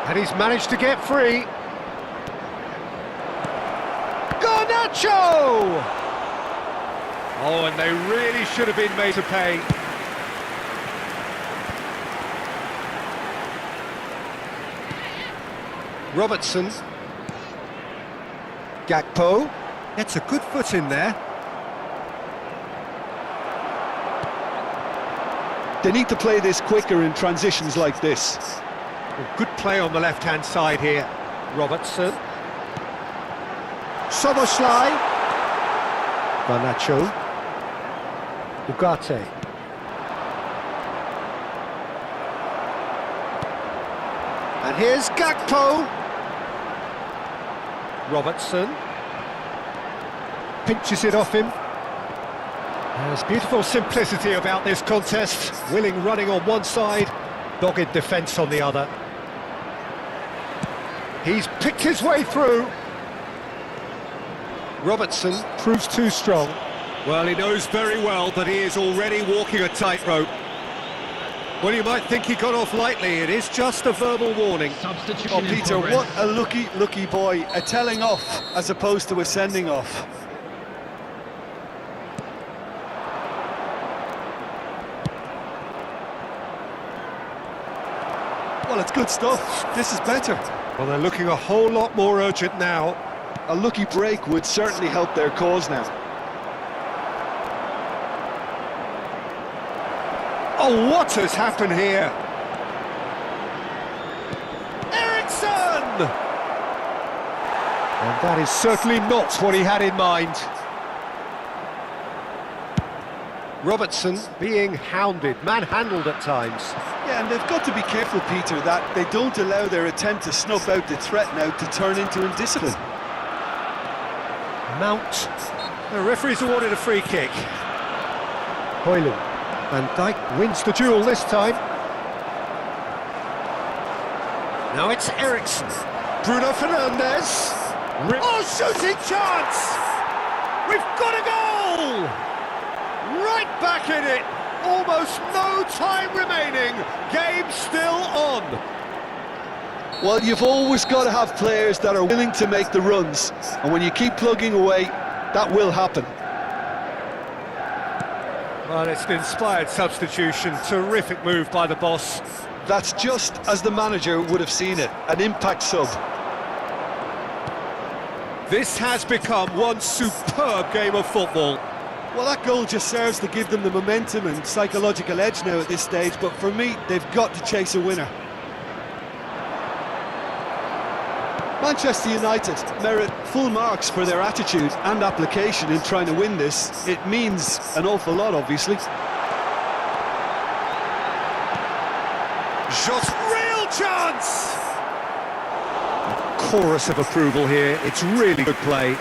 And he's managed to get free. Garnacho! Oh, and they really should have been made to pay. Robertson. Gakpo. Gets a good foot in there. They need to play this quicker in transitions like this. Well, good play on the left-hand side here. Robertson. Soboslai. Garnacho. Ugarte. And here's Gakpo. Robertson. Pinches it off him. There's beautiful simplicity about this contest. Willing running on one side, dogged defence on the other. He's picked his way through. Robertson proves too strong. Well, he knows very well that he is already walking a tightrope. Well, you might think he got off lightly. It is just a verbal warning. Oh, Peter, what a lucky boy. A telling off as opposed to a sending off. Well, it's good stuff. This is better. Well, they're looking a whole lot more urgent now. A lucky break would certainly help their cause now. Oh, what has happened here? Eriksson! And that is certainly not what he had in mind. Robertson being hounded, manhandled at times. Yeah, and they've got to be careful, Peter, that they don't allow their attempt to snuff out the threat now to turn into indiscipline. Mount. The referee's awarded a free kick. Højlund. Van Dijk wins the duel this time. Now it's Eriksson. Bruno Fernandes. Oh, shooting chance! We've got a goal! Right back in it. Almost no time remaining. Game still on. Well, you've always got to have players that are willing to make the runs. And when you keep plugging away, that will happen. Well, it's an inspired substitution. Terrific move by the boss. That's just as the manager would have seen it. An impact sub. This has become one superb game of football. Well, that goal just serves to give them the momentum and psychological edge now at this stage, but for me, they've got to chase a winner. Manchester United merit full marks for their attitude and application in trying to win this. It means an awful lot, obviously. Shot, real chance! A chorus of approval here. It's really good play.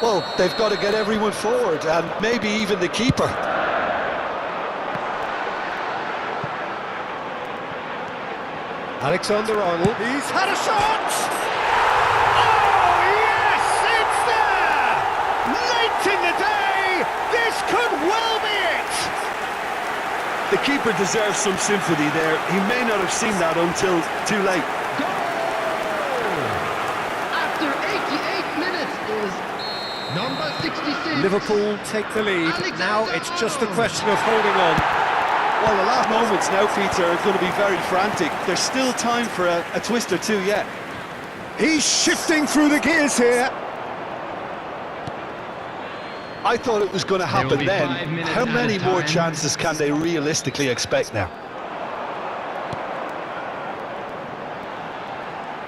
Well, they've got to get everyone forward, and maybe even the keeper. Alexander-Arnold, he's had a shot! Oh, yes, it's there! Late in the day, this could well be it! The keeper deserves some sympathy there. He may not have seen that until too late. Goal! After 88 minutes is number 66. Liverpool take the lead. Now it's just a question of holding on. Well, the last moments now, Peter, are going to be very frantic. There's still time for a twist or two yet. He's shifting through the gears here. I thought it was going to happen then. How many more chances can they realistically expect now?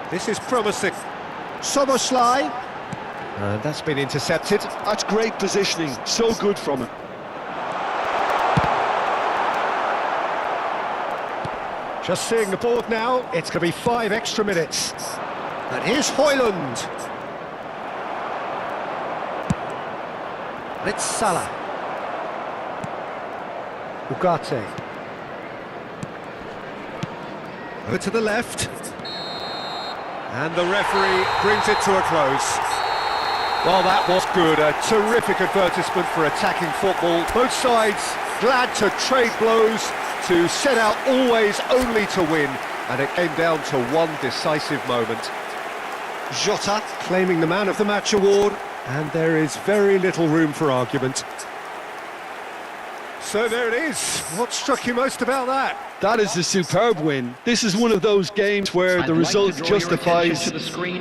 This is promising. Soboslai. And that's been intercepted. That's great positioning. So good from him. Just seeing the board now, it's going to be 5 extra minutes. And here's Højlund. And it's Salah. Ugarte. Over to the left. And the referee brings it to a close. Well, that was good. A terrific advertisement for attacking football. Both sides glad to trade blows, to set out always only to win, and it came down to one decisive moment. Jota claiming the Man of the Match award, and there is very little room for argument. So there it is. What struck you most about that? That is a superb win. This is one of those games where the result justifies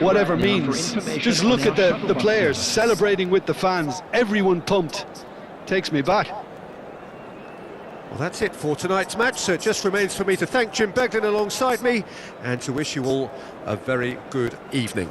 whatever means. Just look at the players celebrating with the fans. Everyone pumped. Takes me back. Well, that's it for tonight's match, so it just remains for me to thank Jim Beglin alongside me and to wish you all a very good evening.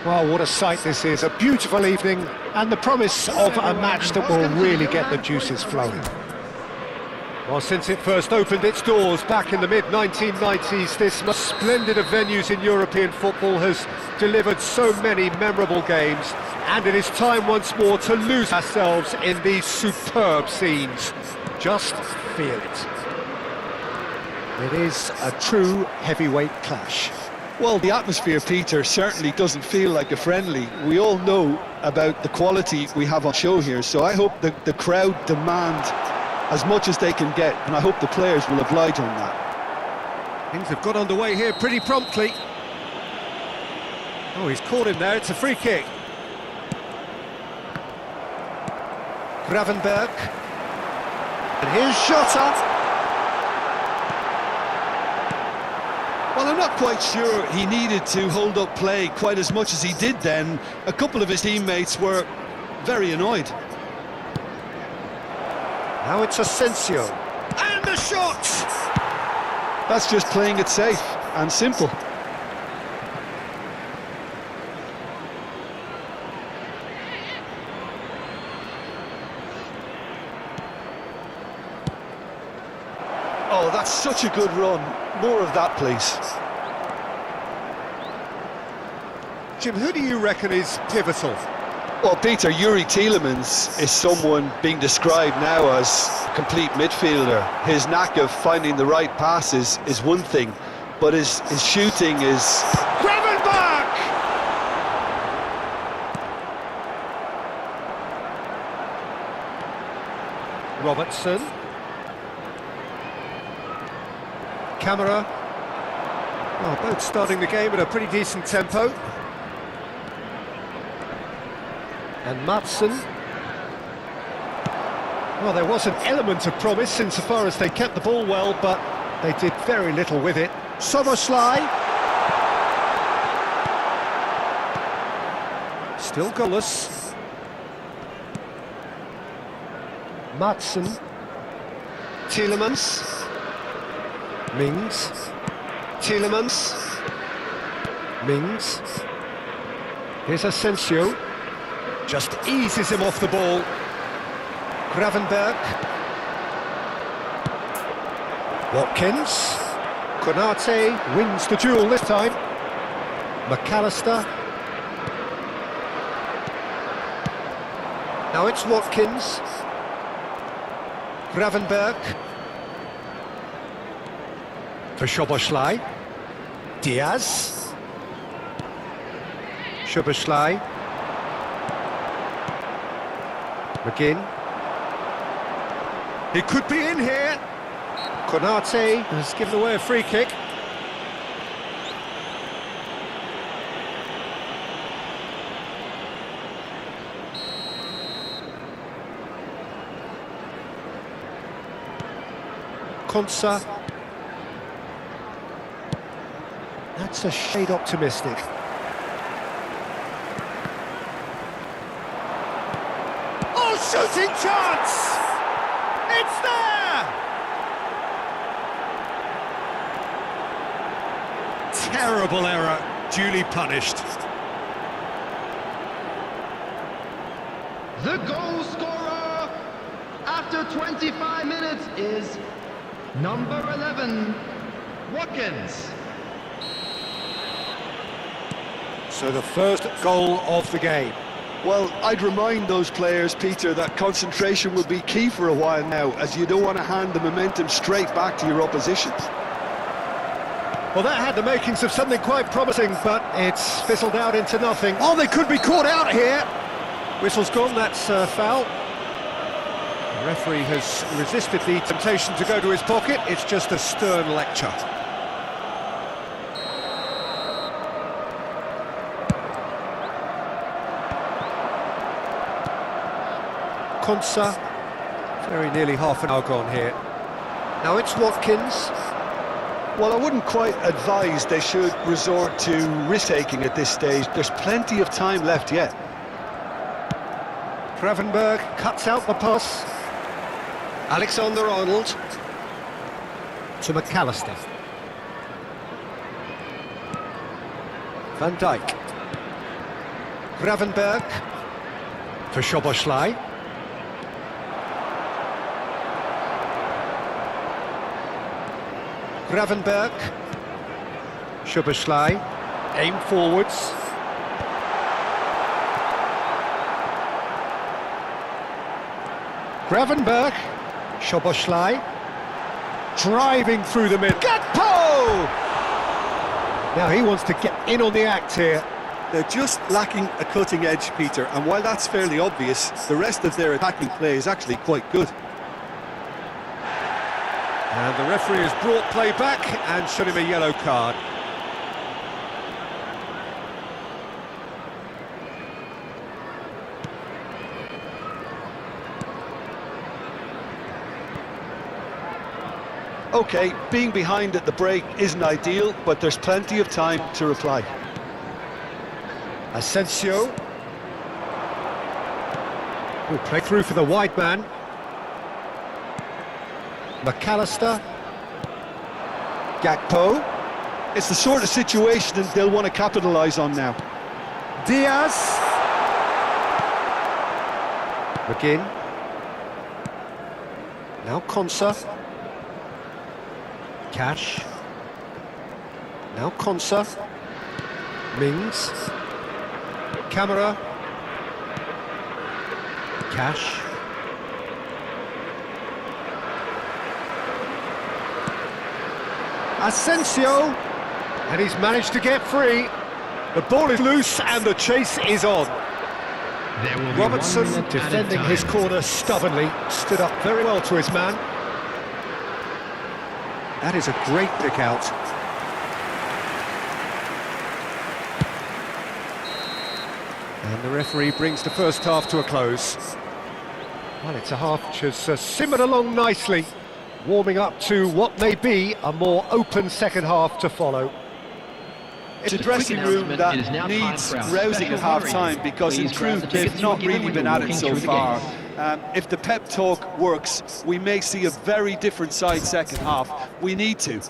Well, what a sight this is. A beautiful evening and the promise of a match that will really get the juices flowing. Well, since it first opened its doors back in the mid-1990s, this most splendid of venues in European football has delivered so many memorable games, and it is time once more to lose ourselves in these superb scenes. Just feel it. It is a true heavyweight clash. Well, the atmosphere, Peter, certainly doesn't feel like a friendly. We all know about the quality we have on show here, so I hope the crowd demand as much as they can get, and I hope the players will oblige on that. Things have got underway here pretty promptly. Oh, he's caught him there, it's a free kick. Gravenberg. And here's Jota. Well, I'm not quite sure he needed to hold up play quite as much as he did then. A couple of his teammates were very annoyed. Now it's Asensio. And the shot! That's just playing it safe and simple. Oh, that's such a good run. More of that, please. Jim, who do you reckon is pivotal? Well, Peter, Yuri Tielemans is someone being described now as complete midfielder. His knack of finding the right passes is one thing, but his shooting is... Gravenberg! Robertson. Camera. Well, both starting the game at a pretty decent tempo. And Madsen. Well, there was an element of promise insofar as they kept the ball well, but they did very little with it. Soboslai. Still goalless. Madsen. Tielemans. Mings. Tielemans. Mings. Here's Asensio. Just eases him off the ball. Gravenberg. Watkins. Konate wins the duel this time. McAllister. Now it's Watkins. Gravenberg. For Szoboszlai. Diaz. Szoboszlai. McGinn. He could be in here. Konate has given away a free kick. Konsa. That's a shade optimistic. Oh, shooting chance! It's there! Terrible error, duly punished. The goal scorer after 25 minutes is number 11, Watkins. So the first goal of the game. Well, I'd remind those players, Peter, that concentration will be key for a while now, as you don't want to hand the momentum straight back to your opposition. Well, that had the makings of something quite promising, but it's fizzled out into nothing. Oh, they could be caught out here. Whistle's gone, that's foul. The referee has resisted the temptation to go to his pocket. It's just a stern lecture. Konsa, very nearly half an hour gone here. Now it's Watkins. Well, I wouldn't quite advise they should resort to risk-taking at this stage. There's plenty of time left yet. Gravenberg cuts out the pass. Alexander-Arnold to McAllister. Van Dijk. Gravenberg for Szoboszlai. Gravenberg. Szoboszlai. Aim forwards. Gravenberg. Szoboszlai. Driving through the middle. Gakpo! Now he wants to get in on the act here. They're just lacking a cutting edge, Peter, and while that's fairly obvious, the rest of their attacking play is actually quite good. And the referee has brought play back and shown him a yellow card. Okay, being behind at the break isn't ideal, but there's plenty of time to reply. Asensio. Will play through for the wide man. McAllister. Gakpo. It's the sort of situation that they'll want to capitalise on now. Diaz. McGinn. Now Konsa. Cash. Now Konsa. Mings. Camera. Cash. Asensio. And he's managed to get free. The ball is loose and the chase is on. Robertson, defending his corner stubbornly, stood up very well to his man. That is a great pick out. And the referee brings the first half to a close. Well, it's a half which has simmered along nicely, warming up to what may be a more open second half to follow. It's a dressing room that needs rousing at half-time because in truth they've not really been at it so far. If the pep talk works, we may see a very different side second half. We need to.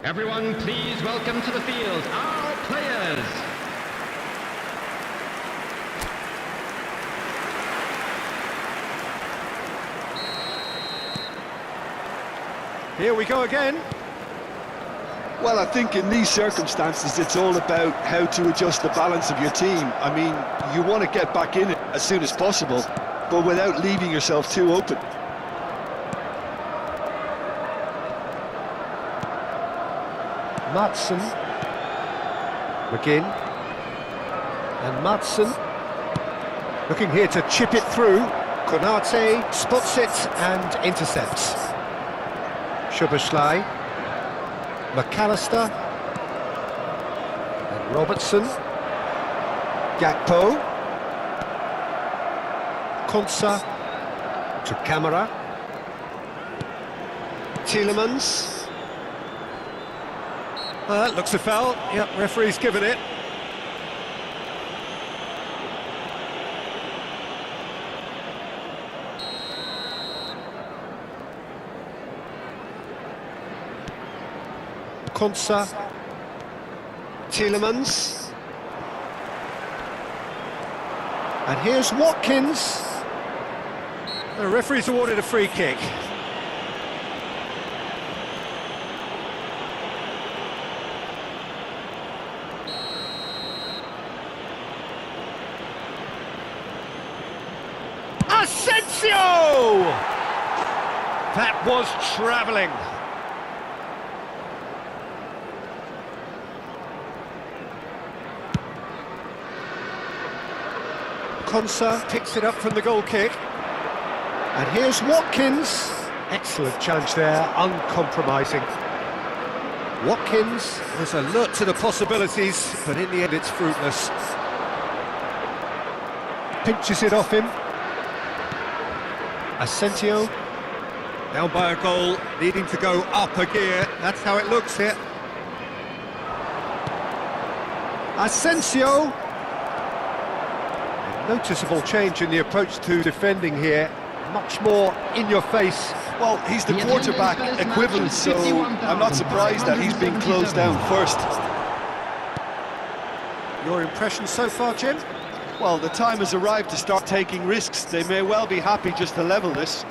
Everyone, please welcome to the field our players. Here we go again. Well, I think in these circumstances it's all about how to adjust the balance of your team. I mean, you want to get back in it as soon as possible, but without leaving yourself too open. Madsen. McGinn. And Madsen. Looking here to chip it through. Konate spots it and intercepts. Szoboszlai. McAllister. And Robertson. Gakpo. Konsa. To Camera. Tielemans. That looks a foul. Yep, referee's given it. Konsa. Tielemans. And here's Watkins. The referee's awarded a free kick. Asensio! That was travelling. Konsa picks it up from the goal kick. And here's Watkins. Excellent challenge there, uncompromising. Watkins was alert to the possibilities, but in the end it's fruitless. Pinches it off him. Asensio. Down by a goal, needing to go up a gear. That's how it looks here. Asensio. A noticeable change in the approach to defending here. Much more in your face. Well, he's the quarterback equivalent, so I'm not surprised that he's being closed down first. Your impression so far, Jim? Well, the time has arrived to start taking risks. They may well be happy just to level this.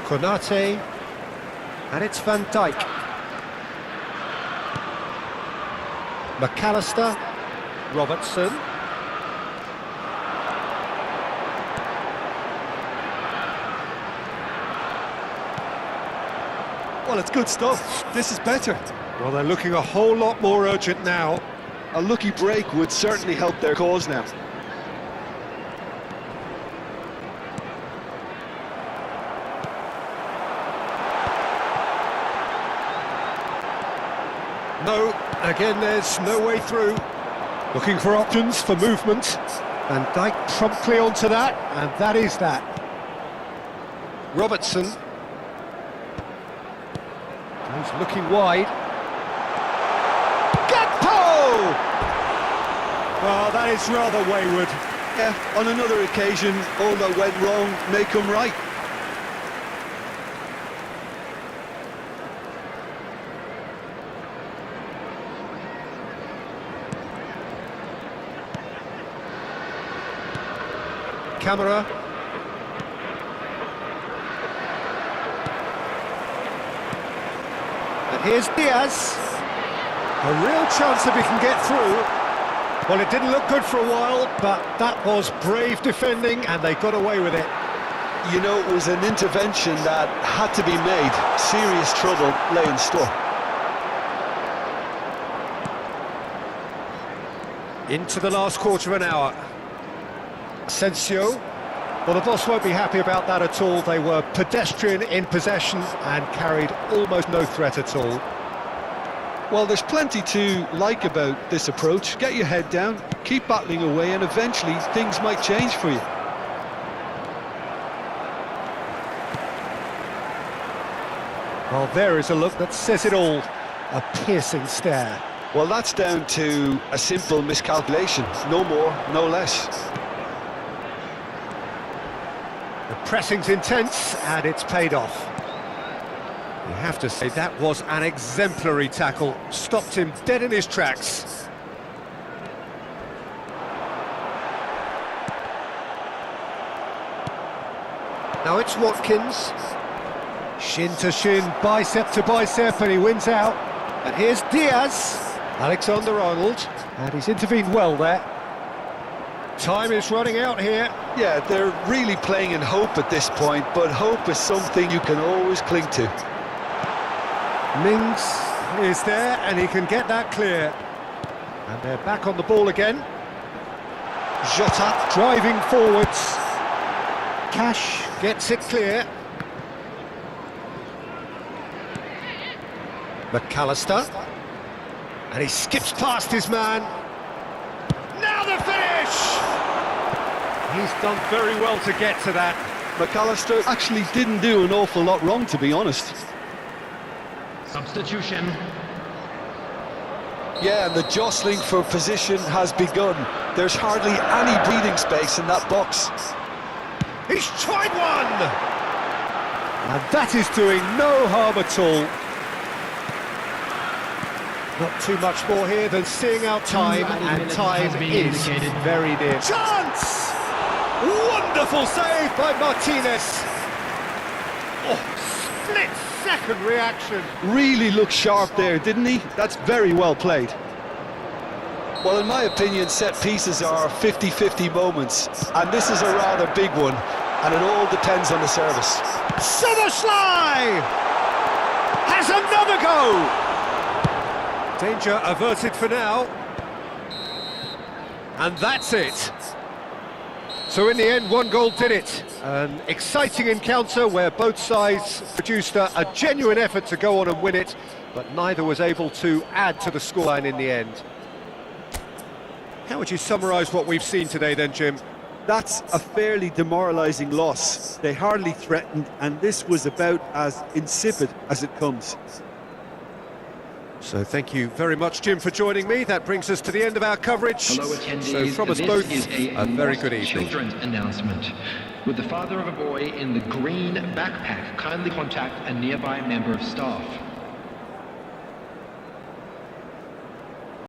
Konate, and it's Van Dijk. McAllister, Robertson. Well, it's good stuff. This is better. Well, they're looking a whole lot more urgent now. A lucky break would certainly help their cause now. No, again there's no way through. Looking for options for movement. Van Dijk promptly onto that, and that is that. Robertson. He's looking wide. Well, that is rather wayward. Yeah, on another occasion, all that went wrong may come right. Camera. And here's Diaz. A real chance if he can get through. Well, it didn't look good for a while, but that was brave defending, and they got away with it. You know, it was an intervention that had to be made. Serious trouble lay in store. Into the last quarter of an hour. Asensio. Well, the boss won't be happy about that at all. They were pedestrian in possession and carried almost no threat at all. Well, there's plenty to like about this approach. Get your head down, keep battling away, and eventually things might change for you. Well, there is a look that says it all. A piercing stare. Well, that's down to a simple miscalculation. No more, no less. The pressing's intense, and it's paid off. You have to say that was an exemplary tackle. Stopped him dead in his tracks. Now it's Watkins. Shin to shin, bicep to bicep, and he wins out. And here's Diaz. Alexander-Arnold. And he's intervened well there. Time is running out here. Yeah, they're really playing in hope at this point, but hope is something you can always cling to. Mings is there, and he can get that clear. And they're back on the ball again. Jota driving forwards. Cash gets it clear. McAllister. And he skips past his man. Now the finish! He's done very well to get to that. McAllister actually didn't do an awful lot wrong, to be honest. Substitution. Yeah, and the jostling for position has begun. There's hardly any breathing space in that box. He's tried one! And that is doing no harm at all. Not too much more here than seeing out time, and time is very near. Chance! Wonderful save by Martinez. Oh, split-second reaction. Really looked sharp there, didn't he? That's very well played. Well, in my opinion, set pieces are 50-50 moments, and this is a rather big one, and it all depends on the service. Szoboszlai has another go. Danger averted for now. And that's it. So in the end, one goal did it. An exciting encounter where both sides produced a genuine effort to go on and win it, but neither was able to add to the scoreline in the end. How would you summarise what we've seen today then, Jim? That's a fairly demoralising loss. They hardly threatened, and this was about as insipid as it comes. So thank you very much, Jim, for joining me. That brings us to the end of our coverage. Hello, attendees. So from us This both, is a very good evening. Children's announcement. Would the father of a boy in the green backpack kindly contact a nearby member of staff?